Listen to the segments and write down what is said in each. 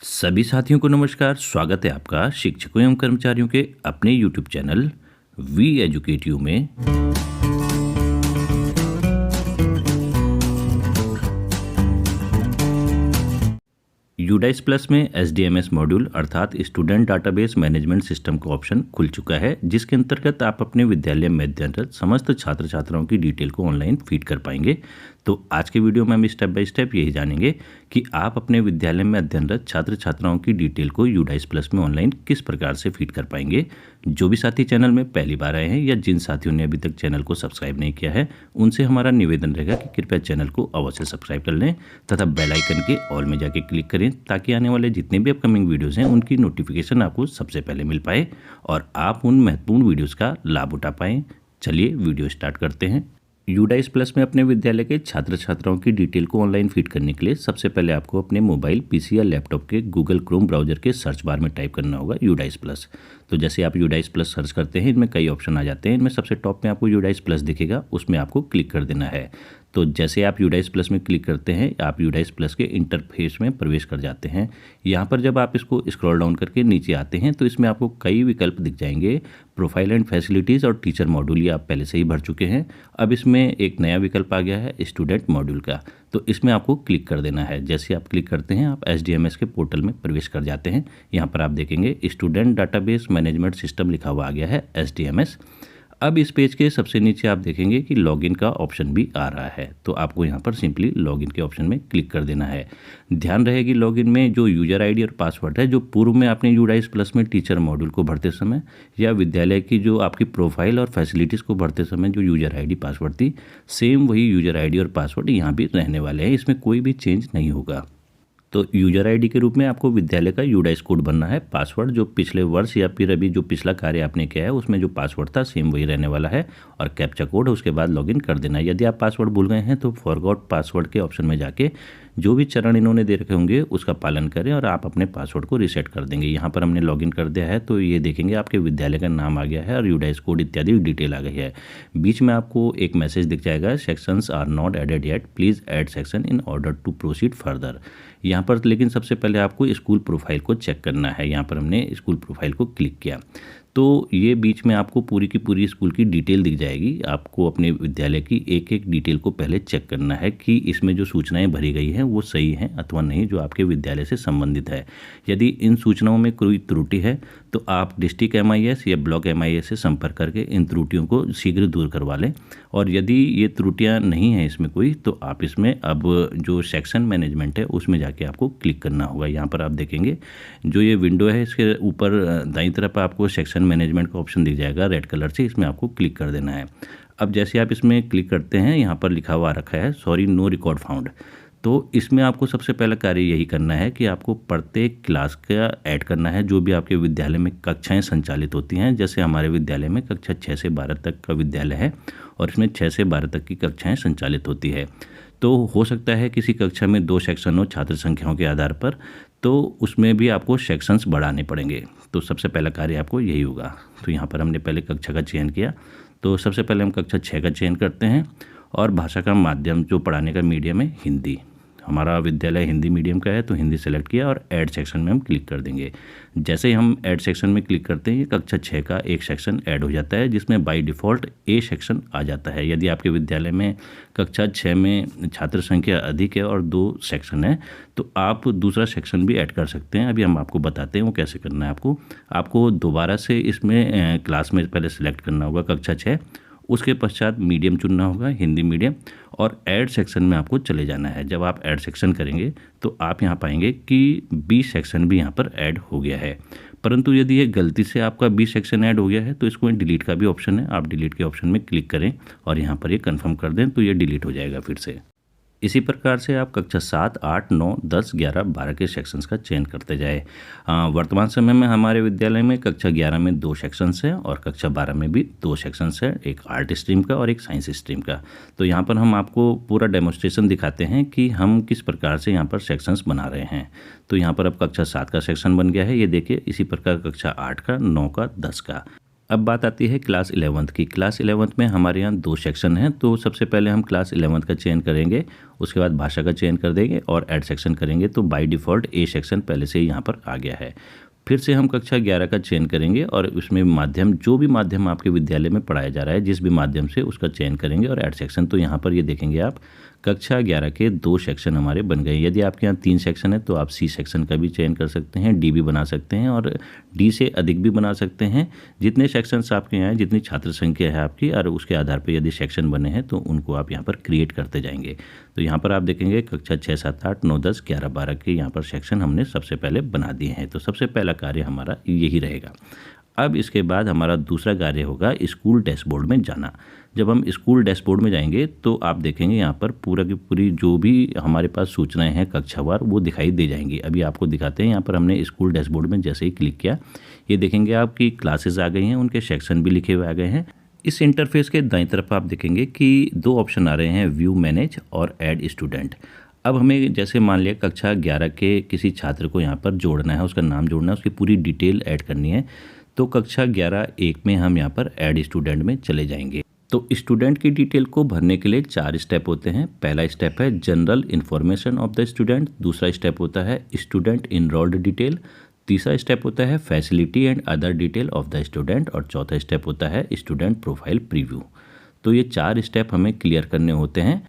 सभी साथियों को नमस्कार। स्वागत है आपका शिक्षकों एवं कर्मचारियों के अपने YouTube channel we educate you में। यूडाइस प्लस में एसडीएमएस मॉड्यूल अर्थात स्टूडेंट डाटाबेस मैनेजमेंट सिस्टम का ऑप्शन खुल चुका है, जिसके अंतर्गत आप अपने विद्यालय में अध्ययनरत समस्त छात्र छात्राओं की डिटेल को ऑनलाइन फीड कर पाएंगे। तो आज के वीडियो में हम स्टेप बाय स्टेप यही जानेंगे कि आप अपने विद्यालय में अध्ययनरत छात्र छात्राओं की डिटेल को यूडाइस प्लस में ऑनलाइन किस प्रकार से फीड कर पाएंगे। जो भी साथी चैनल में पहली बार आए हैं या जिन साथियों ने अभी तक चैनल को सब्सक्राइब नहीं किया है, उनसे हमारा निवेदन रहेगा कि कृपया चैनल को अवश्य सब्सक्राइब कर लें तथा बेल आइकन के ऑल में जाके क्लिक करें, ताकि आने वाले जितने भी अपकमिंग वीडियोज़ हैं उनकी नोटिफिकेशन आपको सबसे पहले मिल पाए और आप उन महत्वपूर्ण वीडियोज़ का लाभ उठा पाएँ। चलिए वीडियो स्टार्ट करते हैं। यूडाइस प्लस में अपने विद्यालय के छात्र छात्राओं की डिटेल को ऑनलाइन फीड करने के लिए सबसे पहले आपको अपने मोबाइल, पीसी या लैपटॉप के गूगल क्रोम ब्राउजर के सर्च बार में टाइप करना होगा यूडाइस प्लस। तो जैसे आप यूडाइस प्लस सर्च करते हैं, इनमें कई ऑप्शन आ जाते हैं। इनमें सबसे टॉप में आपको यूडाइस प्लस दिखेगा, उसमें आपको क्लिक कर देना है। तो जैसे आप यूडाइस प्लस में क्लिक करते हैं, आप यूडाइस प्लस के इंटरफेस में प्रवेश कर जाते हैं। यहाँ पर जब आप इसको स्क्रॉल डाउन करके नीचे आते हैं तो इसमें आपको कई विकल्प दिख जाएंगे। प्रोफाइल एंड फैसिलिटीज़ और टीचर मॉड्यूल ये आप पहले से ही भर चुके हैं। अब इसमें एक नया विकल्प आ गया है स्टूडेंट मॉड्यूल का, तो इसमें आपको क्लिक कर देना है। जैसे आप क्लिक करते हैं, आप एसडीएमएस के पोर्टल में प्रवेश कर जाते हैं। यहाँ पर आप देखेंगे स्टूडेंट डाटाबेस मैनेजमेंट सिस्टम लिखा हुआ आ गया है एसडीएमएस। अब इस पेज के सबसे नीचे आप देखेंगे कि लॉगिन का ऑप्शन भी आ रहा है, तो आपको यहाँ पर सिंपली लॉगिन के ऑप्शन में क्लिक कर देना है। ध्यान रहेगी लॉगिन में जो यूजर आईडी और पासवर्ड है, जो पूर्व में आपने यूडाइस प्लस में टीचर मॉड्यूल को भरते समय या विद्यालय की जो आपकी प्रोफाइल और फैसिलिटीज़ को भरते समय जो यूजर आईडी पासवर्ड थी, सेम वही यूजर आईडी और पासवर्ड यहाँ भी रहने वाले हैं। इसमें कोई भी चेंज नहीं होगा। तो यूजर आईडी के रूप में आपको विद्यालय का यूडाइस कोड भरना है। पासवर्ड जो पिछले वर्ष या फिर अभी जो पिछला कार्य आपने किया है उसमें जो पासवर्ड था सेम वही रहने वाला है, और कैप्चा कोड उसके बाद लॉगिन कर देना है। यदि आप पासवर्ड भूल गए हैं तो फॉरगॉट पासवर्ड के ऑप्शन में जाके जो भी चरण इन्होंने दे रखे होंगे उसका पालन करें और आप अपने पासवर्ड को रीसेट कर देंगे। यहाँ पर हमने लॉगिन कर दिया है, तो ये देखेंगे आपके विद्यालय का नाम आ गया है और यूडाइस कोड इत्यादि डिटेल आ गई है। बीच में आपको एक मैसेज दिख जाएगा, sections are not added yet, please add section in order to proceed further. यहाँ पर लेकिन सबसे पहले आपको स्कूल प्रोफाइल को चेक करना है। यहाँ पर हमने स्कूल प्रोफाइल को क्लिक किया तो ये बीच में आपको पूरी की पूरी स्कूल की डिटेल दिख जाएगी। आपको अपने विद्यालय की एक एक डिटेल को पहले चेक करना है कि इसमें जो सूचनाएं भरी गई हैं वो सही हैं अथवा नहीं, जो आपके विद्यालय से संबंधित है। यदि इन सूचनाओं में कोई त्रुटि है तो आप डिस्ट्रिक्ट एमआईएस या ब्लॉक एमआईएस से संपर्क करके इन त्रुटियों को शीघ्र दूर करवा लें। और यदि ये त्रुटियाँ नहीं हैं इसमें कोई, तो आप इसमें अब जो सेक्शन मैनेजमेंट है उसमें जाके आपको क्लिक करना होगा। यहाँ पर आप देखेंगे जो ये विंडो है, इसके ऊपर दाईं तरफ आपको सेक्शन मैनेजमेंट का ऑप्शन दिख जाएगा रेड कलर से, इसमें आपको क्लिक कर देना है। अब जैसे आप इसमें क्लिक करते हैं, यहाँ पर लिखा हुआ रखा है सॉरी नो रिकॉर्ड फाउंड। तो इसमें आपको सबसे पहला कार्य यही करना है कि आपको प्रत्येक क्लास का ऐड करना है। जो भी आपके विद्यालय में कक्षाएं संचालित होती हैं, जैसे हमारे विद्यालय में कक्षा 6 से 12 तक का विद्यालय है और इसमें 6 से 12 तक की कक्षाएं संचालित होती है। तो हो सकता है किसी कक्षा में 2 सेक्शन हो छात्र संख्याओं के आधार पर, तो उसमें भी आपको सेक्शंस बढ़ाने पड़ेंगे। तो सबसे पहला कार्य आपको यही होगा। तो यहाँ पर हमने पहले कक्षा का चयन किया, तो सबसे पहले हम कक्षा 6 का चयन करते हैं और भाषा का माध्यम जो पढ़ाने का मीडियम है हिंदी। हमारा विद्यालय हिंदी मीडियम का है तो हिंदी सेलेक्ट किया और ऐड सेक्शन में हम क्लिक कर देंगे। जैसे ही हम ऐड सेक्शन में क्लिक करते हैं, ये कक्षा 6 का एक सेक्शन ऐड हो जाता है, जिसमें बाय डिफ़ॉल्ट ए सेक्शन आ जाता है। यदि आपके विद्यालय में कक्षा 6 में छात्र संख्या अधिक है और 2 सेक्शन है, तो आप दूसरा सेक्शन भी ऐड कर सकते हैं। अभी हम आपको बताते हैं वो कैसे करना है। आपको दोबारा से इसमें क्लास में पहले सेलेक्ट करना होगा कक्षा 6, उसके पश्चात मीडियम चुनना होगा हिंदी मीडियम, और ऐड सेक्शन में आपको चले जाना है। जब आप ऐड सेक्शन करेंगे तो आप यहाँ पाएंगे कि बी सेक्शन भी यहाँ पर ऐड हो गया है। परंतु यदि ये गलती से आपका बी सेक्शन ऐड हो गया है तो इसको डिलीट का भी ऑप्शन है, आप डिलीट के ऑप्शन में क्लिक करें और यहाँ पर ये कंफर्म कर दें तो ये डिलीट हो जाएगा फिर से। इसी प्रकार से आप कक्षा 7, 8, 9, 10, 11, 12 के सेक्शंस का चयन करते जाए। वर्तमान समय में हमारे विद्यालय में कक्षा 11 में 2 सेक्शंस हैं और कक्षा 12 में भी 2 सेक्शंस हैं, एक आर्ट स्ट्रीम का और एक साइंस स्ट्रीम का। तो यहाँ पर हम आपको पूरा डेमोन्स्ट्रेशन दिखाते हैं कि हम किस प्रकार से यहाँ पर सेक्शंस बना रहे हैं। तो यहाँ पर अब कक्षा 7 का सेक्शन बन गया है, ये देखिए। इसी प्रकार कक्षा 8 का, 9 का, 10 का। अब बात आती है क्लास 11th की। क्लास 11th में हमारे यहाँ 2 सेक्शन हैं, तो सबसे पहले हम क्लास 11th का चयन करेंगे, उसके बाद भाषा का चयन कर देंगे और ऐड सेक्शन करेंगे। तो बाय डिफ़ॉल्ट ए सेक्शन पहले से ही यहाँ पर आ गया है। फिर से हम कक्षा 11 का चयन करेंगे और उसमें माध्यम, जो भी माध्यम आपके विद्यालय में पढ़ाया जा रहा है, जिस भी माध्यम से, उसका चयन करेंगे और ऐड सेक्शन। तो यहाँ पर ये देखेंगे आप, कक्षा 11 के 2 सेक्शन हमारे बन गए। यदि आपके यहाँ 3 सेक्शन है तो आप सी सेक्शन का भी चयन कर सकते हैं, डी भी बना सकते हैं और डी से अधिक भी बना सकते हैं। जितने सेक्शंस आपके यहाँ हैं, जितनी छात्र संख्या है आपकी, और उसके आधार पर यदि सेक्शन बने हैं तो उनको आप यहाँ पर क्रिएट करते जाएंगे। तो यहाँ पर आप देखेंगे कक्षा 6, 7, 8, 9, 10, 11, 12 के यहाँ पर सेक्शन हमने सबसे पहले बना दिए हैं। तो सबसे पहला कार्य हमारा यही रहेगा। अब इसके बाद हमारा दूसरा कार्य होगा स्कूल डैशबोर्ड में जाना। जब हम स्कूल डैशबोर्ड में जाएंगे तो आप देखेंगे यहाँ पर पूरा की पूरी जो भी हमारे पास सूचनाएं हैं कक्षावार, वो दिखाई दे जाएंगी। अभी आपको दिखाते हैं। यहाँ पर हमने स्कूल डैशबोर्ड में जैसे ही क्लिक किया, ये देखेंगे आपकी क्लासेस आ गई हैं, उनके सेक्शन भी लिखे हुए आ गए हैं। इस इंटरफेस के दाईं तरफ आप देखेंगे कि 2 ऑप्शन आ रहे हैं, व्यू मैनेज और ऐड स्टूडेंट। अब हमें जैसे मान लिया कक्षा 11 के किसी छात्र को यहाँ पर जोड़ना है, उसका नाम जोड़ना है, उसकी पूरी डिटेल ऐड करनी है। तो कक्षा 11(1) में हम यहाँ पर ऐड स्टूडेंट में चले जाएंगे। तो स्टूडेंट की डिटेल को भरने के लिए 4 स्टेप होते हैं। पहला स्टेप है general information of the student, दूसरा स्टेप होता है स्टूडेंट इनरोल्ड डिटेल, तीसरा स्टेप होता है facility and other detail of the student और चौथा स्टेप होता है स्टूडेंट प्रोफाइल प्रीव्यू। तो ये 4 स्टेप हमें क्लियर करने होते हैं।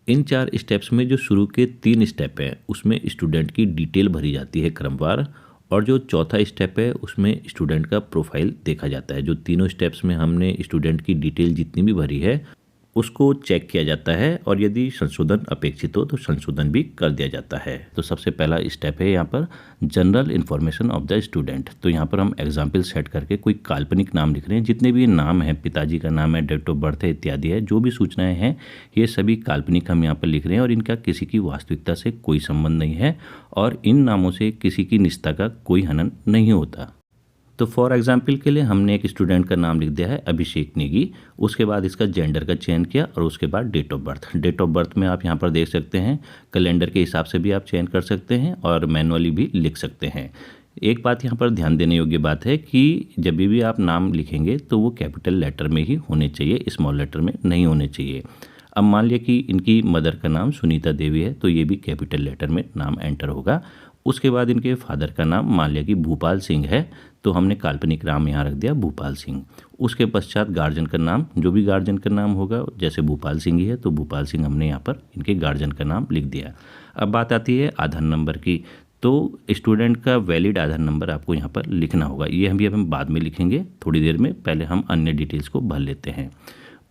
इन 4 स्टेप्स में जो शुरू के 3 स्टेप हैं उसमें स्टूडेंट की डिटेल भरी जाती है क्रमवार, और जो चौथा स्टेप है उसमें स्टूडेंट का प्रोफाइल देखा जाता है। जो तीनों स्टेप्स में हमने स्टूडेंट की डिटेल जितनी भी भरी है उसको चेक किया जाता है, और यदि संशोधन अपेक्षित हो तो संशोधन भी कर दिया जाता है। तो सबसे पहला स्टेप है यहाँ पर general information of the student. तो यहाँ पर हम एग्जाम्पल सेट करके कोई काल्पनिक नाम लिख रहे हैं। जितने भी नाम हैं, पिताजी का नाम है, डेट ऑफ बर्थ है, इत्यादि है, जो भी सूचनाएं हैं ये सभी काल्पनिक हम यहाँ पर लिख रहे हैं और इनका किसी की वास्तविकता से कोई संबंध नहीं है और इन नामों से किसी की निजता का कोई हनन नहीं होता। तो फॉर एग्जाम्पल के लिए हमने एक स्टूडेंट का नाम लिख दिया है अभिषेक नेगी, उसके बाद इसका जेंडर का चयन किया और उसके बाद date of birth. Date of birth में आप यहाँ पर देख सकते हैं, कैलेंडर के हिसाब से भी आप चयन कर सकते हैं और मैनुअली भी लिख सकते हैं। एक बात यहाँ पर ध्यान देने योग्य बात है कि जब भी आप नाम लिखेंगे तो वो कैपिटल लेटर में ही होने चाहिए, स्मॉल लेटर में नहीं होने चाहिए। अब मान लिया कि इनकी मदर का नाम सुनीता देवी है तो ये भी कैपिटल लेटर में नाम एंटर होगा। उसके बाद इनके फादर का नाम मान लिया कि भूपाल सिंह है तो हमने काल्पनिक नाम यहाँ रख दिया भूपाल सिंह। उसके पश्चात गार्जियन का नाम, जो भी गार्जियन का नाम होगा, जैसे भूपाल सिंह ही है तो भूपाल सिंह हमने यहाँ पर इनके गार्जियन का नाम लिख दिया। अब बात आती है आधार नंबर की। तो स्टूडेंट का वैलिड आधार नंबर आपको यहाँ पर लिखना होगा। ये हम बाद में लिखेंगे थोड़ी देर में, पहले हम अन्य डिटेल्स को भर लेते हैं।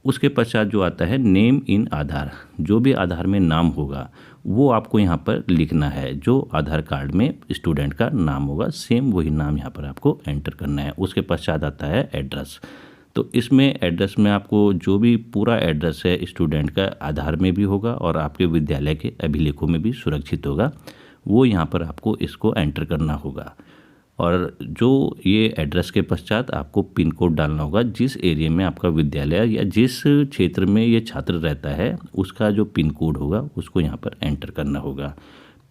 उसके पश्चात जो आता है नेम इन आधार, जो भी आधार में नाम होगा वो आपको यहाँ पर लिखना है। जो आधार कार्ड में स्टूडेंट का नाम होगा सेम वही नाम यहाँ पर आपको एंटर करना है। उसके पश्चात आता है एड्रेस। तो इसमें एड्रेस में आपको जो भी पूरा एड्रेस है स्टूडेंट का आधार में भी होगा और आपके विद्यालय के अभिलेखों में भी सुरक्षित होगा, वो यहाँ पर आपको इसको एंटर करना होगा। और जो ये एड्रेस के पश्चात आपको पिन कोड डालना होगा, जिस एरिया में आपका विद्यालय या जिस क्षेत्र में ये छात्र रहता है उसका जो पिन कोड होगा उसको यहाँ पर एंटर करना होगा।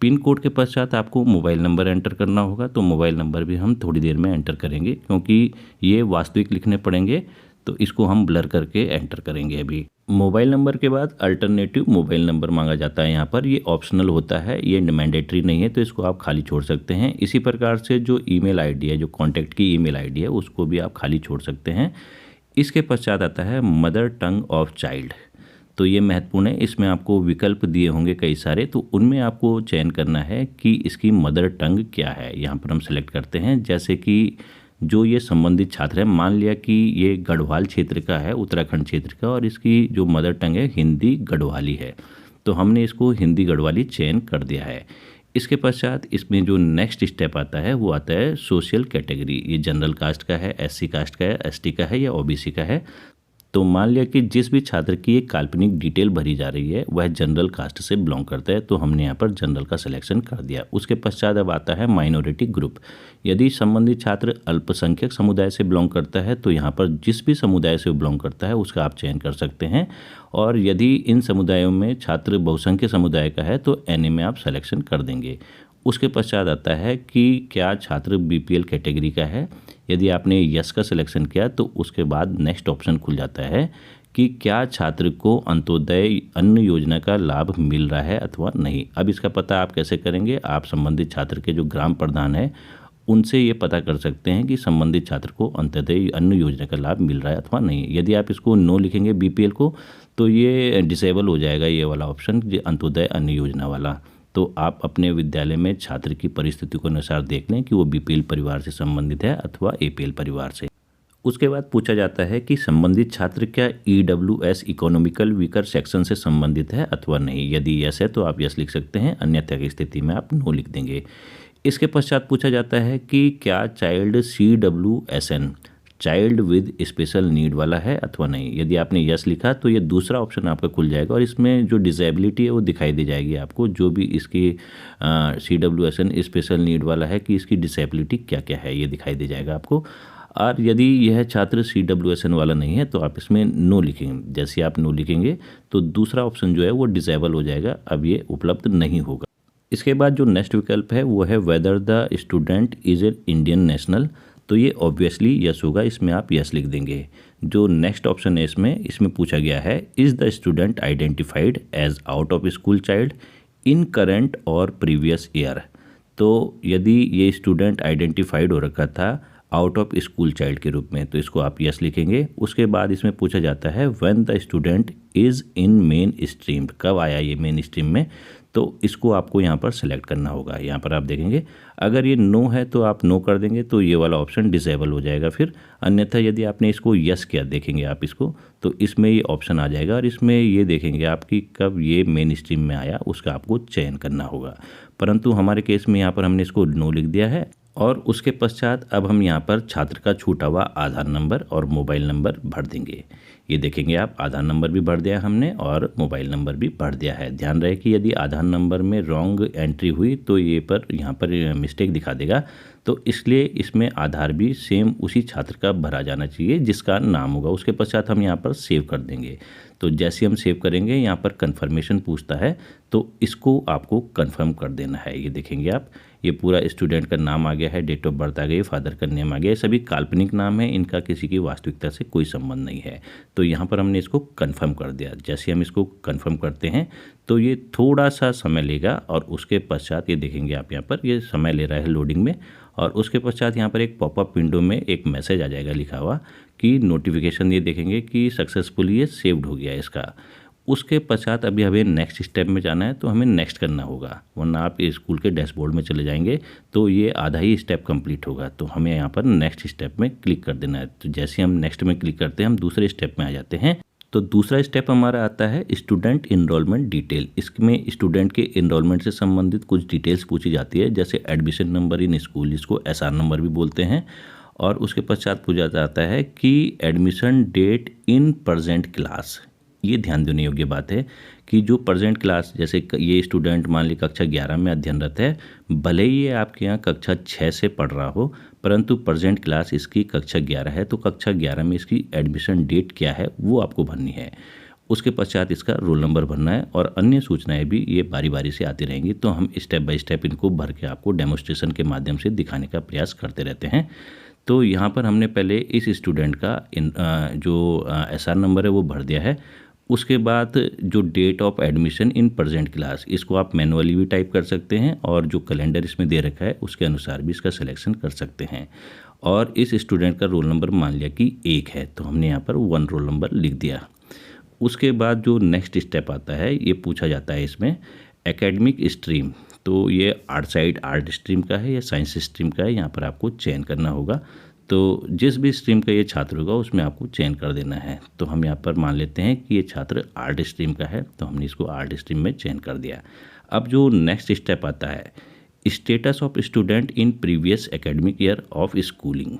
पिन कोड के पश्चात आपको मोबाइल नंबर एंटर करना होगा। तो मोबाइल नंबर भी हम थोड़ी देर में एंटर करेंगे क्योंकि ये वास्तविक लिखने पड़ेंगे, तो इसको हम ब्लर करके एंटर करेंगे। अभी मोबाइल नंबर के बाद अल्टरनेटिव मोबाइल नंबर मांगा जाता है। यहाँ पर ये ऑप्शनल होता है, ये मैंडेटरी नहीं है, तो इसको आप खाली छोड़ सकते हैं। इसी प्रकार से जो ईमेल आईडी है, जो कॉन्टैक्ट की ईमेल आईडी है, उसको भी आप खाली छोड़ सकते हैं। इसके पश्चात आता है मदर टंग ऑफ चाइल्ड। तो ये महत्वपूर्ण है, इसमें आपको विकल्प दिए होंगे कई सारे, तो उनमें आपको चयन करना है कि इसकी मदर टंग क्या है। यहाँ पर हम सेलेक्ट करते हैं, जैसे कि जो ये संबंधित छात्र है, मान लिया कि ये गढ़वाल क्षेत्र का है, उत्तराखंड क्षेत्र का, और इसकी जो मदर टंग है हिंदी गढ़वाली है, तो हमने इसको हिंदी गढ़वाली चयन कर दिया है। इसके पश्चात इसमें जो नेक्स्ट स्टेप आता है वो आता है सोशल कैटेगरी। ये जनरल कास्ट का है, एससी कास्ट का है, एसटी का है या ओबीसी का है। तो मान लिया कि जिस भी छात्र की एक काल्पनिक डिटेल भरी जा रही है वह जनरल कास्ट से बिलोंग करता है, तो हमने यहाँ पर जनरल का सिलेक्शन कर दिया। उसके पश्चात अब आता है माइनॉरिटी ग्रुप। यदि संबंधित छात्र अल्पसंख्यक समुदाय से बिलोंग करता है तो यहाँ पर जिस भी समुदाय से बिलोंग करता है उसका आप चयन कर सकते हैं, और यदि इन समुदायों में छात्र बहुसंख्यक समुदाय का है तो एनए में आप सिलेक्शन कर देंगे। उसके पश्चात आता है कि क्या छात्र बीपीएल कैटेगरी का है। यदि आपने यस का सिलेक्शन किया तो उसके बाद नेक्स्ट ऑप्शन खुल जाता है कि क्या छात्र को अंत्योदय अन्न योजना का लाभ मिल रहा है अथवा नहीं। अब इसका पता आप कैसे करेंगे, आप संबंधित छात्र के जो ग्राम प्रधान है उनसे ये पता कर सकते हैं कि संबंधित छात्र को अंत्योदय अन्न योजना का लाभ मिल रहा है अथवा नहीं। यदि आप इसको नो लिखेंगे बीपीएल को तो ये डिसेबल हो जाएगा, ये वाला ऑप्शन, जो अंत्योदय अन्न योजना वाला। तो आप अपने विद्यालय में छात्र की परिस्थिति को अनुसार देख लें कि वो बीपीएल परिवार से संबंधित है अथवा एपीएल परिवार से। उसके बाद पूछा जाता है कि संबंधित छात्र क्या ईडब्ल्यूएस इकोनॉमिकल वीकर सेक्शन से संबंधित है अथवा नहीं। यदि यस है तो आप यस लिख सकते हैं, अन्यथा की स्थिति में आप नो लिख देंगे। इसके पश्चात पूछा जाता है कि क्या child CWSN child with special need वाला है अथवा नहीं। यदि आपने यस लिखा तो ये दूसरा ऑप्शन आपका खुल जाएगा और इसमें जो डिसेबिलिटी है वो दिखाई दे जाएगी आपको, जो भी इसकी CWSN स्पेशल नीड वाला है कि इसकी डिसेबिलिटी क्या क्या है ये दिखाई दे जाएगा आपको। और यदि यह छात्र CWSN वाला नहीं है तो आप इसमें नो लिखेंगे। जैसे आप नो लिखेंगे तो दूसरा ऑप्शन जो है वो डिसेबल हो जाएगा, अब ये उपलब्ध नहीं होगा। इसके बाद जो नेक्स्ट विकल्प है वो है whether the student is an Indian national, तो ये ऑब्वियसली यस होगा, इसमें आप यस लिख देंगे। जो नेक्स्ट ऑप्शन है इसमें पूछा गया है is the student identified as out of school child in current और प्रीवियस ईयर। तो यदि ये स्टूडेंट आइडेंटिफाइड हो रखा था आउट ऑफ स्कूल चाइल्ड के रूप में तो इसको आप यस लिखेंगे। उसके बाद इसमें पूछा जाता है when the student is in main stream, कब आया ये मेन स्ट्रीम में, तो इसको आपको यहाँ पर सेलेक्ट करना होगा। यहाँ पर आप देखेंगे अगर ये नो है तो आप नो कर देंगे तो ये वाला ऑप्शन डिसेबल हो जाएगा फिर, अन्यथा यदि आपने इसको यस किया देखेंगे आप इसको तो इसमें ये ऑप्शन आ जाएगा और इसमें ये देखेंगे आपकी कब ये मेन स्ट्रीम में आया उसका आपको चयन करना होगा। परंतु हमारे केस में यहाँ पर हमने इसको नो लिख दिया है और उसके पश्चात अब हम यहाँ पर छात्र का छूटा हुआ आधार नंबर और मोबाइल नंबर भर देंगे। ये देखेंगे आप आधार नंबर भी भर दिया हमने और मोबाइल नंबर भी भर दिया है। ध्यान रहे कि यदि आधार नंबर में रॉन्ग एंट्री हुई तो यहाँ पर मिस्टेक दिखा देगा, तो इसलिए इसमें आधार भी सेम उसी छात्र का भरा जाना चाहिए जिसका नाम होगा। उसके पश्चात हम यहाँ पर सेव कर देंगे। तो जैसे हम सेव करेंगे यहाँ पर कन्फर्मेशन पूछता है तो इसको आपको कन्फर्म कर देना है। ये देखेंगे आप ये पूरा स्टूडेंट का नाम आ गया है, डेट ऑफ बर्थ आ गई, फादर का नेम आ गया, सभी काल्पनिक नाम है, इनका किसी की वास्तविकता से कोई संबंध नहीं है। तो यहाँ पर हमने इसको कन्फर्म कर दिया। जैसे हम इसको कन्फर्म करते हैं तो ये थोड़ा सा समय लेगा और उसके पश्चात ये देखेंगे आप यहाँ पर ये समय ले रहा है लोडिंग में और उसके पश्चात यहाँ पर एक पॉपअप विंडो में एक मैसेज आ जाएगा लिखा हुआ कि नोटिफिकेशन, ये देखेंगे कि सक्सेसफुली ये सेव्ड हो गया इसका। उसके पश्चात अभी हमें नेक्स्ट स्टेप में जाना है तो हमें नेक्स्ट करना होगा, वरना आप स्कूल के डैशबोर्ड में चले जाएंगे तो ये आधा ही स्टेप कंप्लीट होगा। तो हमें यहाँ पर नेक्स्ट स्टेप में क्लिक कर देना है। तो जैसे हम नेक्स्ट में क्लिक करते हैं हम दूसरे स्टेप में आ जाते हैं। तो दूसरा स्टेप हमारा आता है स्टूडेंट इनरोलमेंट डिटेल। इसमें स्टूडेंट के इनरोलमेंट से संबंधित कुछ डिटेल्स पूछी जाती है, जैसे एडमिशन नंबर इन स्कूल, जिसको SR नंबर भी बोलते हैं। और उसके पश्चात पूछा जाता है कि admission date in present class. ये ध्यान देने योग्य बात है कि जो प्रेजेंट क्लास, जैसे ये स्टूडेंट मान ली कक्षा 11 में अध्ययनरत है, भले ही ये आपके यहाँ कक्षा 6 से पढ़ रहा हो, परंतु प्रेजेंट क्लास इसकी कक्षा 11 है, तो कक्षा 11 में इसकी एडमिशन डेट क्या है वो आपको भरनी है। उसके पश्चात इसका रोल नंबर भरना है और अन्य सूचनाएं भी ये बारी बारी से आती रहेंगी। तो हम स्टेप बाय स्टेप इनको भर के आपको डेमोस्ट्रेशन के माध्यम से दिखाने का प्रयास करते रहते हैं। तो यहाँ पर हमने पहले इस स्टूडेंट का जो SR नंबर है वो भर दिया है। उसके बाद जो date of admission in present class, इसको आप मैनुअली भी टाइप कर सकते हैं और जो कैलेंडर इसमें दे रखा है उसके अनुसार भी इसका सिलेक्शन कर सकते हैं। और इस स्टूडेंट का रोल नंबर मान लिया कि 1 है तो हमने यहाँ पर 1 रोल नंबर लिख दिया। उसके बाद जो नेक्स्ट स्टेप आता है ये पूछा जाता है इसमें एकेडमिक स्ट्रीम, तो ये आर्ट स्ट्रीम का है या साइंस स्ट्रीम का है, यहाँ पर आपको चयन करना होगा। तो जिस भी स्ट्रीम का ये छात्र होगा उसमें आपको चयन कर देना है। तो हम यहाँ पर मान लेते हैं कि ये छात्र आर्ट स्ट्रीम का है तो हमने इसको आर्ट स्ट्रीम में चयन कर दिया। अब जो नेक्स्ट स्टेप आता है status of student in previous academic year of schooling,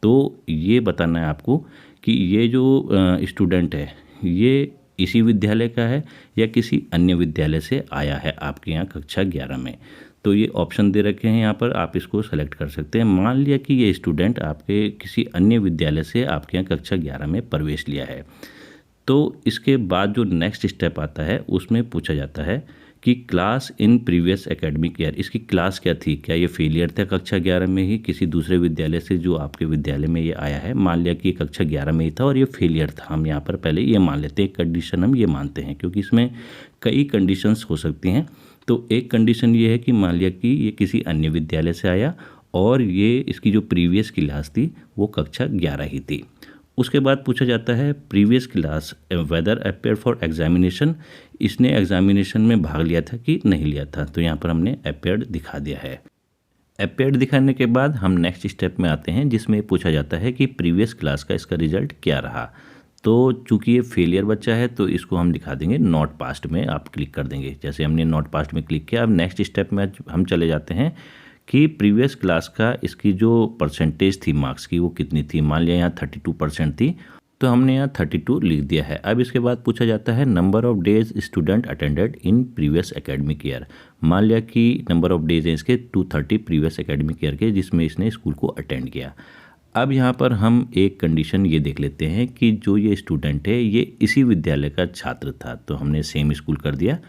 तो ये बताना है आपको कि ये जो स्टूडेंट है ये इसी विद्यालय का है या किसी अन्य विद्यालय से आया है आपके यहाँ कक्षा 11 में। तो ये ऑप्शन दे रखे हैं यहाँ पर, आप इसको सेलेक्ट कर सकते हैं। मान लिया कि ये स्टूडेंट आपके किसी अन्य विद्यालय से आपके यहाँ कक्षा 11 में प्रवेश लिया है, तो इसके बाद जो नेक्स्ट स्टेप आता है उसमें पूछा जाता है कि class in previous academic year, इसकी क्लास क्या थी, क्या ये फेलियर था कक्षा 11 में ही किसी दूसरे विद्यालय से जो आपके विद्यालय में ये आया है, मान लिया कि कक्षा 11 में ही था और ये फेलियर था, हम यहाँ पर पहले ये मान लेते हैं, एक कंडीशन हम ये मानते हैं क्योंकि इसमें कई कंडीशंस हो सकती हैं। तो एक कंडीशन ये है कि मान लिया कि ये किसी अन्य विद्यालय से आया और ये इसकी जो प्रीवियस क्लास थी वो कक्षा 11 ही थी। उसके बाद पूछा जाता है previous class whether appear for examination, इसने एग्जामिनेशन में भाग लिया था कि नहीं लिया था, तो यहाँ पर हमने अपेयर्ड दिखा दिया है। अपेयर्ड दिखाने के बाद हम नेक्स्ट स्टेप में आते हैं जिसमें पूछा जाता है कि प्रीवियस क्लास का इसका रिजल्ट क्या रहा। तो चूंकि ये फेलियर बच्चा है तो इसको हम दिखा देंगे नॉट पास्ट में, आप क्लिक कर देंगे। जैसे हमने नॉट पास्ट में क्लिक किया, अब नेक्स्ट स्टेप में हम चले जाते हैं कि प्रीवियस क्लास का इसकी जो परसेंटेज थी मार्क्स की वो कितनी थी। मान लिया यहाँ 32% थी तो हमने यहाँ 32 लिख दिया है। अब इसके बाद पूछा जाता है number of days student attended in previous academic year. मान लिया कि नंबर ऑफ डेज हैं इसके 230 प्रीवियस एकेडमिक ईयर के जिसमें इसने स्कूल को अटेंड किया। अब यहाँ पर हम एक कंडीशन ये देख लेते हैं कि जो ये स्टूडेंट है ये इसी विद्यालय का छात्र था, तो हमने सेम स्कूल कर दिया।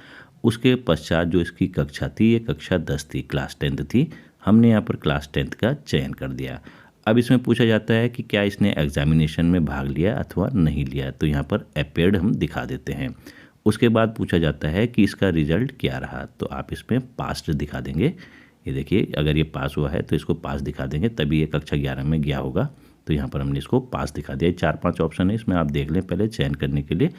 उसके पश्चात जो इसकी कक्षा थी ये कक्षा 10 थी, क्लास 10th थी, हमने यहाँ पर क्लास 10th का चयन कर दिया। अब इसमें पूछा जाता है कि क्या इसने एग्जामिनेशन में भाग लिया अथवा नहीं लिया, तो यहाँ पर अपेयर्ड हम दिखा देते हैं। उसके बाद पूछा जाता है कि इसका रिजल्ट क्या रहा, तो आप इसमें पास्ट दिखा देंगे। ये देखिए अगर ये पास हुआ है तो इसको पास दिखा देंगे, तभी ये कक्षा 11 में गया होगा, तो यहाँ पर हमने इसको पास दिखा दिया। 4-5 ऑप्शन है इसमें, आप देख लें पहले चयन करने के लिए।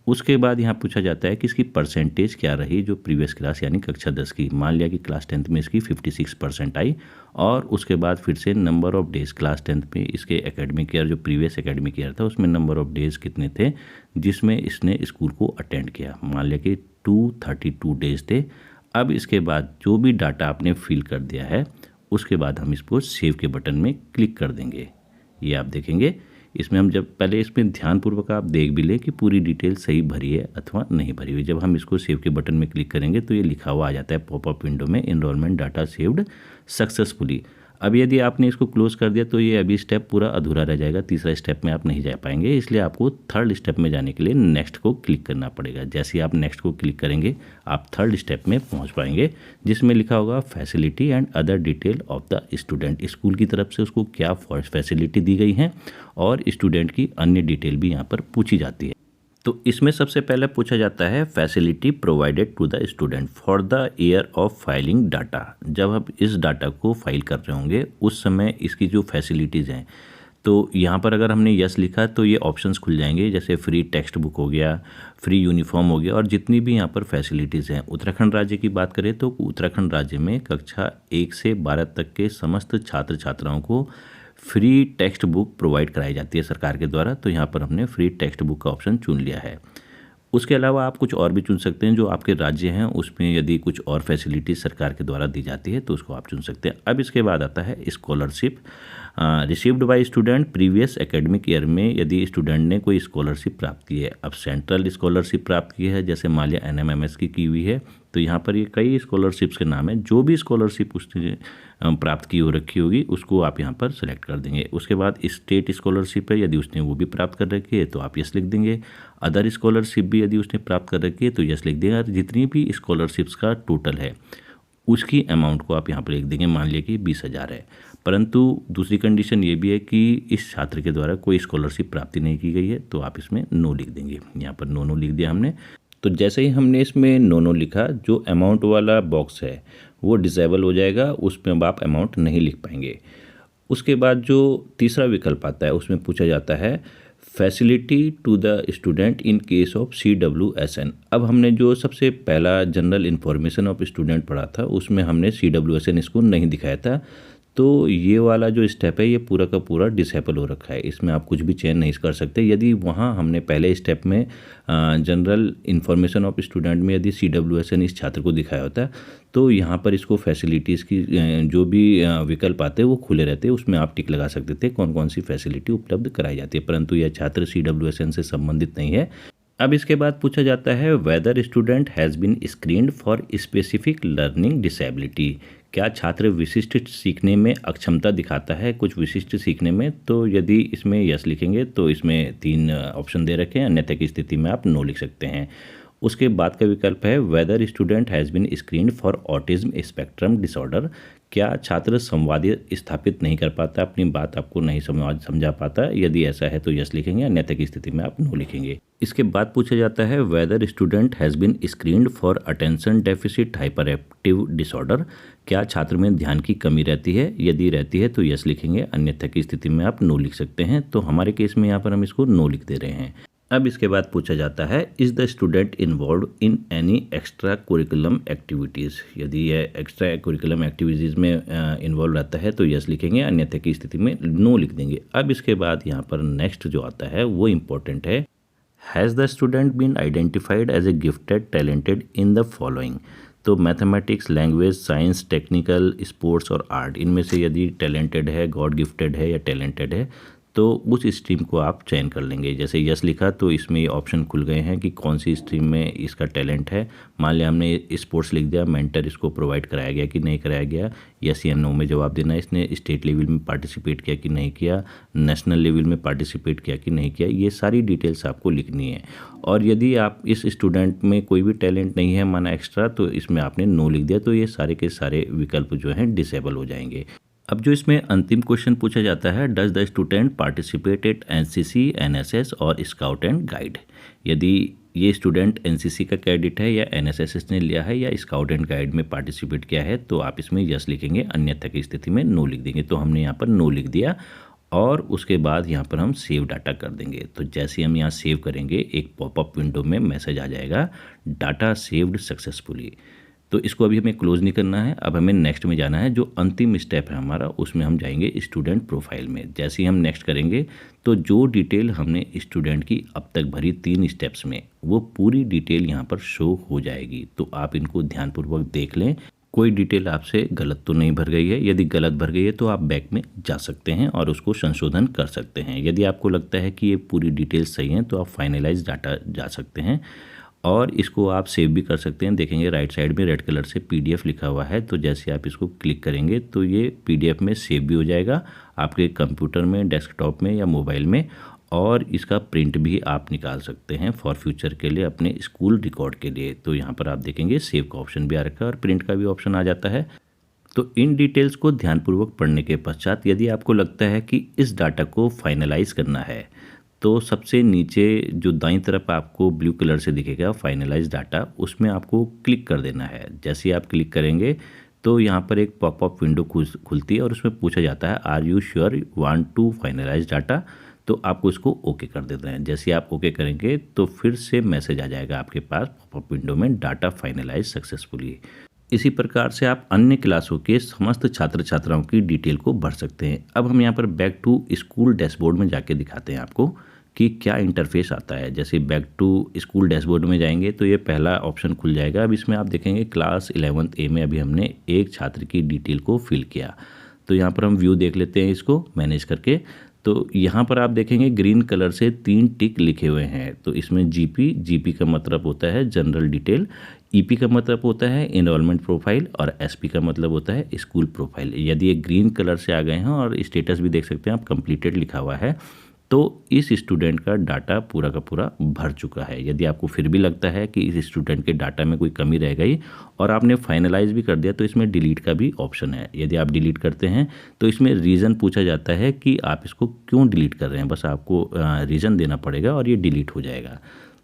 उसके बाद यहाँ पूछा जाता है कि इसकी परसेंटेज क्या रही जो प्रीवियस क्लास यानी कक्षा 10 की। मान लिया कि क्लास 10th में इसकी 56% आई और उसके बाद फिर से number of days class 10th में इसके एकेडमिक ईयर जो प्रीवियस एकेडमिक ईयर था उसमें नंबर ऑफ डेज कितने थे जिसमें इसने स्कूल को अटेंड किया। मान लिया कि 232 डेज थे। अब इसके बाद जो भी डाटा आपने फिल कर दिया है उसके बाद हम इसको सेव के बटन में क्लिक कर देंगे। ये आप देखेंगे इसमें हम जब पहले इसमें ध्यानपूर्वक आप देख भी लें कि पूरी डिटेल सही भरी है अथवा नहीं भरी हुई। जब हम इसको सेव के बटन में क्लिक करेंगे तो ये लिखा हुआ आ जाता है पॉपअप विंडो में एनरोलमेंट डाटा सेव्ड सक्सेसफुली। अब यदि आपने इसको क्लोज कर दिया तो ये अभी स्टेप पूरा अधूरा रह जाएगा, तीसरा स्टेप में आप नहीं जा पाएंगे, इसलिए आपको थर्ड स्टेप में जाने के लिए नेक्स्ट को क्लिक करना पड़ेगा। जैसे ही आप नेक्स्ट को क्लिक करेंगे आप थर्ड स्टेप में पहुंच पाएंगे जिसमें लिखा होगा facility and other detail of the student. School की तरफ से उसको क्या फैसिलिटी दी गई है और स्टूडेंट की अन्य डिटेल भी यहाँ पर पूछी जाती है। तो इसमें सबसे पहले पूछा जाता है facility provided to the student for the year of filing data. जब आप इस डाटा को फाइल कर रहे होंगे उस समय इसकी जो फैसिलिटीज़ हैं, तो यहाँ पर अगर हमने यस लिखा तो ये ऑप्शंस खुल जाएंगे, जैसे फ्री टेक्स्ट बुक हो गया, फ्री यूनिफॉर्म हो गया और जितनी भी यहाँ पर फैसिलिटीज़ हैं। उत्तराखंड राज्य की बात करें तो उत्तराखंड राज्य में कक्षा 1 से 12 तक के समस्त छात्र छात्राओं को फ्री टेक्स्ट बुक प्रोवाइड कराई जाती है सरकार के द्वारा, तो यहाँ पर हमने फ्री टेक्स्ट बुक का ऑप्शन चुन लिया है। उसके अलावा आप कुछ और भी चुन सकते हैं, जो आपके राज्य हैं उसमें यदि कुछ और फैसिलिटी सरकार के द्वारा दी जाती है तो उसको आप चुन सकते हैं। अब इसके बाद आता है scholarship received by student previous academic year में यदि स्टूडेंट ने कोई स्कॉलरशिप प्राप्त की है। अब सेंट्रल स्कॉलरशिप प्राप्त की है जैसे मान लिया NMMS की हुई है, तो यहाँ पर ये कई स्कॉलरशिप्स के नाम है, जो भी स्कॉलरशिप उसने प्राप्त की हो रखी होगी उसको आप यहाँ पर सेलेक्ट कर देंगे। उसके बाद स्टेट स्कॉलरशिप है, यदि उसने वो भी प्राप्त कर रखी है तो आप यस लिख देंगे। अदर स्कॉलरशिप भी यदि उसने प्राप्त कर रखी है तो यस लिख देंगे। और जितनी भी स्कॉलरशिप्स का टोटल है उसकी अमाउंट को आप यहाँ पर लिख देंगे। मान लिया कि 20,000 है, परंतु दूसरी कंडीशन ये भी है कि इस छात्र के द्वारा कोई स्कॉलरशिप प्राप्ति नहीं की गई है, तो आप इसमें नो लिख देंगे। यहाँ पर नो लिख दिया हमने। तो जैसे ही हमने इसमें नो लिखा, जो अमाउंट वाला बॉक्स है वो डिसेबल हो जाएगा, उसमें अब आप अमाउंट नहीं लिख पाएंगे। उसके बाद जो तीसरा विकल्प आता है उसमें पूछा जाता है facility to the student in case of CWSN। अब हमने जो सबसे पहला जनरल इन्फॉर्मेशन ऑफ स्टूडेंट पढ़ा था उसमें हमने CWSN इसको नहीं दिखाया था, तो ये वाला जो स्टेप है ये पूरा का पूरा डिसेबल हो रखा है, इसमें आप कुछ भी चेंज नहीं कर सकते। यदि वहाँ हमने पहले स्टेप में जनरल इन्फॉर्मेशन ऑफ स्टूडेंट में यदि CWSN इस छात्र को दिखाया होता तो यहाँ पर इसको फैसिलिटीज़ की जो भी विकल्प आते हैं वो खुले रहते, उसमें आप टिक लगा सकते थे कौन कौन सी फैसिलिटी उपलब्ध कराई जाती है, परंतु यह छात्र CWSN से संबंधित नहीं है। अब इसके बाद पूछा जाता है whether student has been screened for specific learning disability. क्या छात्र विशिष्ट सीखने में अक्षमता दिखाता है कुछ विशिष्ट सीखने में, तो यदि इसमें यस लिखेंगे तो इसमें 3 ऑप्शन दे रखे हैं, अन्यथा की स्थिति में आप नो लिख सकते हैं। उसके बाद का विकल्प है whether student has been screened for autism spectrum disorder, क्या छात्र संवादी स्थापित नहीं कर पाता, अपनी बात आपको नहीं समझा पाता, यदि ऐसा है तो यस लिखेंगे, अन्यथा की स्थिति में आप नो लिखेंगे। इसके बाद पूछा जाता है whether student has been screened for attention deficit hyper active disorder, क्या छात्र में ध्यान की कमी रहती है, यदि रहती है तो यस लिखेंगे, अन्यथा की स्थिति में आप नो लिख सकते हैं। तो हमारे केस में यहाँ पर हम इसको नो लिख दे रहे हैं। अब इसके बाद पूछा जाता है is the student involve in any extra curriculum activities, यदि यह एक्स्ट्रा कुरिकुलम एक्टिविटीज़ में इन्वॉल्व रहता है तो यस लिखेंगे, अन्यथा की स्थिति में नो लिख देंगे। अब इसके बाद यहाँ पर नेक्स्ट जो आता है वो इम्पोर्टेंट है, has the student been identified as a gifted talented in the following, तो mathematics, language, science, technical, sports और आर्ट, इनमें से यदि टैलेंटेड है, गॉड गिफ्टेड है या टैलेंटेड है तो उस स्ट्रीम को आप चयन कर लेंगे। जैसे यस लिखा तो इसमें ऑप्शन खुल गए हैं कि कौन सी स्ट्रीम में इसका टैलेंट है। मान लिया हमने स्पोर्ट्स लिख दिया, मेंटर इसको प्रोवाइड कराया गया कि नहीं कराया गया, यस या नो में जवाब देना है। इसने स्टेट लेवल में पार्टिसिपेट किया कि नहीं किया, नेशनल लेवल में पार्टिसिपेट किया कि नहीं किया, ये सारी डिटेल्स आपको लिखनी है। और यदि आप इस स्टूडेंट में कोई भी टैलेंट नहीं है माना एक्स्ट्रा, तो इसमें आपने नो लिख दिया, तो ये सारे के सारे विकल्प जो हैं डिसेबल हो जाएंगे। अब जो इसमें अंतिम क्वेश्चन पूछा जाता है does the student participate eight NCC, NSS और स्काउट एंड गाइड, यदि ये स्टूडेंट एनसीसी का कैडेट है या एनएसएस इसने लिया है या स्काउट एंड गाइड में पार्टिसिपेट किया है तो आप इसमें यस लिखेंगे, अन्यथा की स्थिति में नो लिख देंगे। तो हमने यहाँ पर नो लिख दिया और उसके बाद यहाँ पर हम सेव डाटा कर देंगे। तो जैसे हम यहाँ सेव करेंगे एक पॉपअप विंडो में मैसेज आ जाएगा डाटा सेव्ड सक्सेसफुली। तो इसको अभी हमें क्लोज नहीं करना है, अब हमें नेक्स्ट में जाना है। जो अंतिम स्टेप है हमारा उसमें हम जाएंगे स्टूडेंट प्रोफाइल में। जैसे ही हम नेक्स्ट करेंगे तो जो डिटेल हमने स्टूडेंट की अब तक भरी 3 स्टेप्स में वो पूरी डिटेल यहाँ पर शो हो जाएगी। तो आप इनको ध्यानपूर्वक देख लें, कोई डिटेल आपसे गलत तो नहीं भर गई है। यदि गलत भर गई है तो आप बैक में जा सकते हैं और उसको संशोधन कर सकते हैं। यदि आपको लगता है कि ये पूरी डिटेल सही हैं तो आप फाइनलाइज डाटा जा सकते हैं और इसको आप सेव भी कर सकते हैं। देखेंगे राइट साइड में रेड कलर से PDF लिखा हुआ है, तो जैसे आप इसको क्लिक करेंगे तो ये PDF में सेव भी हो जाएगा आपके कंप्यूटर में, डेस्कटॉप में या मोबाइल में, और इसका प्रिंट भी आप निकाल सकते हैं फॉर फ्यूचर के लिए, अपने स्कूल रिकॉर्ड के लिए। तो यहाँ पर आप देखेंगे सेव का ऑप्शन भी आ रखा है और प्रिंट का भी ऑप्शन आ जाता है। तो इन डिटेल्स को ध्यानपूर्वक पढ़ने के पश्चात यदि आपको लगता है कि इस डाटा को फाइनलाइज करना है तो सबसे नीचे जो दाईं तरफ आपको ब्लू कलर से दिखेगा फाइनलाइज डाटा, उसमें आपको क्लिक कर देना है। जैसे ही आप क्लिक करेंगे तो यहाँ पर एक पॉपअप विंडो खुलती है और उसमें पूछा जाता है are you sure want to finalise data, तो आपको इसको ओके कर देना है। जैसे ही आप ओके करेंगे तो फिर से मैसेज आ जाएगा आपके पास पॉपअप विंडो में डाटा फाइनलाइज सक्सेसफुली। इसी प्रकार से आप अन्य क्लासों के समस्त छात्र छात्राओं की डिटेल को भर सकते हैं। अब हम यहाँ पर बैक टू स्कूल डैशबोर्ड में जाके दिखाते हैं आपको कि क्या इंटरफेस आता है। जैसे बैक टू स्कूल डैशबोर्ड में जाएंगे तो ये पहला ऑप्शन खुल जाएगा। अब इसमें आप देखेंगे क्लास 11th A में अभी हमने एक छात्र की डिटेल को फिल किया। तो यहाँ पर हम व्यू देख लेते हैं इसको मैनेज करके। तो यहाँ पर आप देखेंगे ग्रीन कलर से 3 टिक लिखे हुए हैं। तो इसमें जीपी का मतलब होता है जनरल डिटेल, ईपी का मतलब होता है इनरोलमेंट प्रोफाइल और एसपी का मतलब होता है स्कूल प्रोफाइल। यदि ये ग्रीन कलर से आ गए हैं और स्टेटस भी देख सकते हैं आप कंप्लीटेड लिखा हुआ है, तो इस स्टूडेंट का डाटा पूरा का पूरा भर चुका है। यदि आपको फिर भी लगता है कि इस स्टूडेंट के डाटा में कोई कमी रह गई और आपने फाइनलाइज भी कर दिया तो इसमें डिलीट का भी ऑप्शन है। यदि आप डिलीट करते हैं तो इसमें रीज़न पूछा जाता है कि आप इसको क्यों डिलीट कर रहे हैं, बस आपको रीज़न देना पड़ेगा और ये डिलीट हो जाएगा।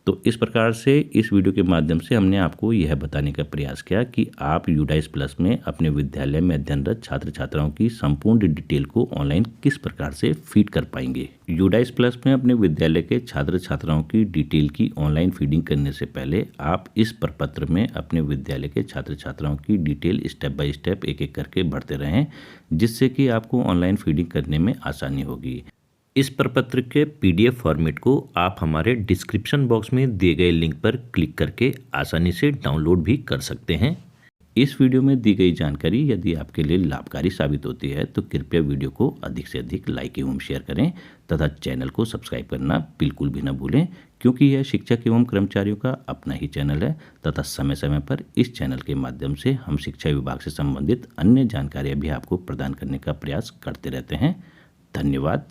तो इस प्रकार से इस वीडियो के माध्यम से हमने आपको यह बताने का प्रयास किया कि आप यूडाइस प्लस में अपने विद्यालय में अध्ययनरत छात्र छात्राओं की संपूर्ण डिटेल को ऑनलाइन किस प्रकार से फीड कर पाएंगे। यूडाइस प्लस में अपने विद्यालय के छात्र छात्राओं की डिटेल की ऑनलाइन फीडिंग करने से पहले आप इस प्रपत्र में अपने विद्यालय के छात्र छात्राओं की डिटेल स्टेप बाय स्टेप एक एक करके भरते रहें, जिससे कि आपको ऑनलाइन फीडिंग करने में आसानी होगी। इस प्रपत्र के PDF फॉर्मेट को आप हमारे डिस्क्रिप्शन बॉक्स में दिए गए लिंक पर क्लिक करके आसानी से डाउनलोड भी कर सकते हैं। इस वीडियो में दी गई जानकारी यदि आपके लिए लाभकारी साबित होती है तो कृपया वीडियो को अधिक से अधिक लाइक एवं शेयर करें तथा चैनल को सब्सक्राइब करना बिल्कुल भी न भूलें, क्योंकि यह शिक्षक एवं कर्मचारियों का अपना ही चैनल है तथा समय समय पर इस चैनल के माध्यम से हम शिक्षा विभाग से संबंधित अन्य जानकारियाँ भी आपको प्रदान करने का प्रयास करते रहते हैं। धन्यवाद।